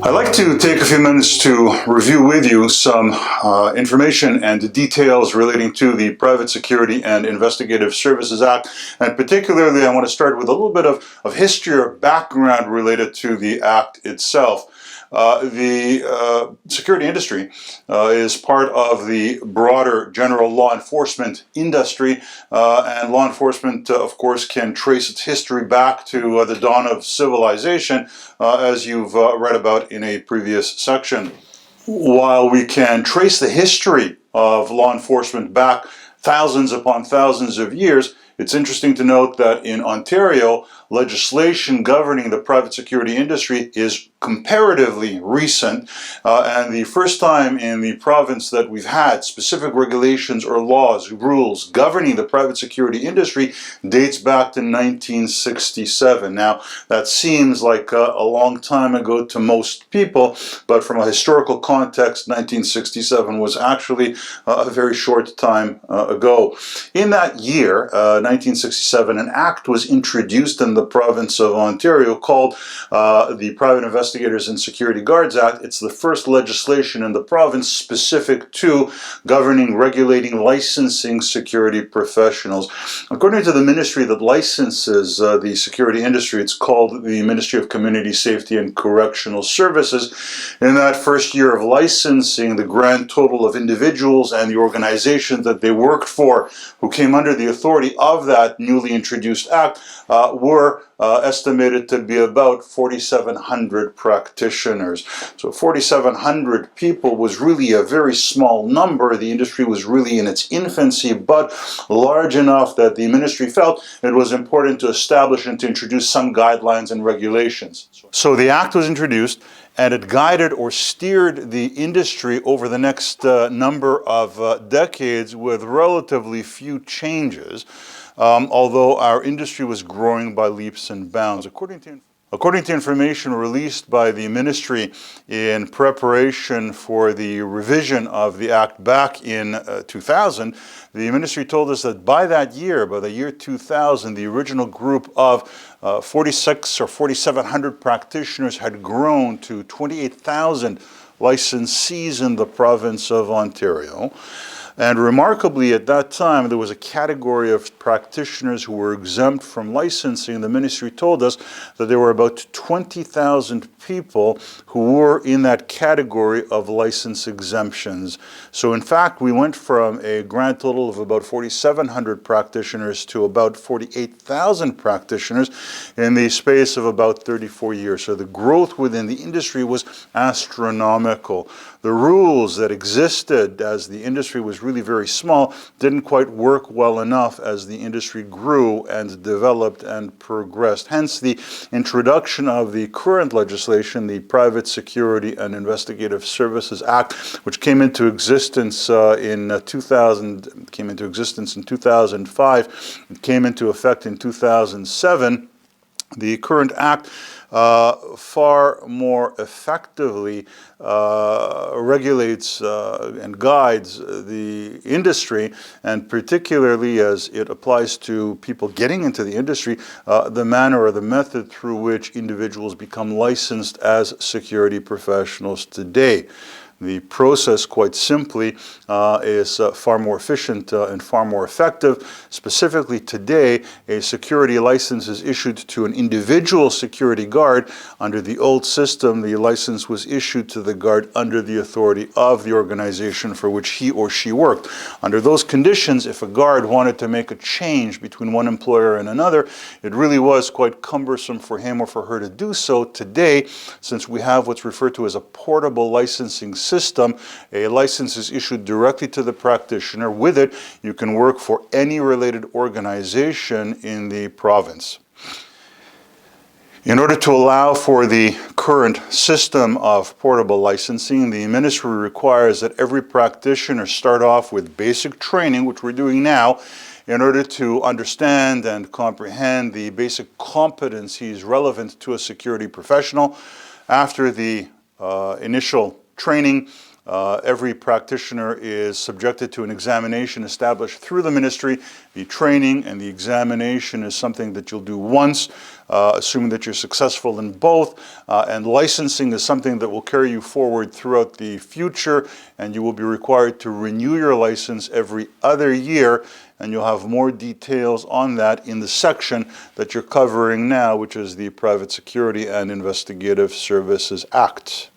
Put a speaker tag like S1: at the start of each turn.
S1: I'd like to take a few minutes to review with you some information and details relating to the Private Security and Investigative Services Act. And particularly, I want to start with a little bit of history or background related to the Act itself. The security industry is part of the broader general law enforcement industry, and law enforcement, of course, can trace its history back to the dawn of civilization, as you've read about in a previous section. While we can trace the history of law enforcement back thousands upon thousands of years, it's interesting to note that in Ontario, legislation governing the private security industry is comparatively recent, and the first time in the province that we've had specific regulations or laws, rules governing the private security industry dates back to 1967. Now, that seems like a long time ago to most people, but from a historical context, 1967 was actually a very short time ago. In that year, 1967, an act was introduced in the province of Ontario called the Private Investigators and Security Guards Act. It's the first legislation in the province specific to governing, regulating, licensing security professionals. According to the ministry that licenses the security industry, it's called the Ministry of Community Safety and Correctional Services. In that first year of licensing, the grand total of individuals and the organizations that they worked for who came under the authority of that newly introduced act were estimated to be about 4,700 practitioners. So 4,700 people was really a very small number. The industry was really in its infancy, but large enough that the ministry felt it was important to establish and to introduce some guidelines and regulations. So the act was introduced, and it guided or steered the industry over the next number of decades with relatively few changes, although our industry was growing by leaps and bounds. According to information released by the ministry in preparation for the revision of the Act back in 2000, the ministry told us that by that year, by the year 2000, the original group of 46 or 4,700 practitioners had grown to 28,000 licensees in the province of Ontario. And remarkably, at that time, there was a category of practitioners who were exempt from licensing. The ministry told us that there were about 20,000 people who were in that category of license exemptions. So in fact, we went from a grand total of about 4,700 practitioners to about 48,000 practitioners in the space of about 34 years. So the growth within the industry was astronomical. The rules that existed as the industry was really very small didn't quite work well enough as the industry grew and developed and progressed. Hence the introduction of the current legislation, the Private Security and Investigative Services Act, which came into existence in 2000, came into existence in 2005, it came into effect in 2007. The current act far more effectively regulates and guides the industry, and particularly as it applies to people getting into the industry, the manner or the method through which individuals become licensed as security professionals today. The process, quite simply, is far more efficient and far more effective. Specifically today, a security license is issued to an individual security guard. Under the old system, the license was issued to the guard under the authority of the organization for which he or she worked. Under those conditions, if a guard wanted to make a change between one employer and another, it really was quite cumbersome for him or for her to do so. Today, since we have what's referred to as a portable licensing system, a license is issued directly to the practitioner. With it, you can work for any related organization in the province. In order to allow for the current system of portable licensing, the ministry requires that every practitioner start off with basic training, which we're doing now, in order to understand and comprehend the basic competencies relevant to a security professional. After the initial training, Every practitioner is subjected to an examination established through the ministry. The training and the examination is something that you'll do once, assuming that you're successful in both. And licensing is something that will carry you forward throughout the future, and you will be required to renew your license every other year. And you'll have more details on that in the section that you're covering now, which is the Private Security and Investigative Services Act.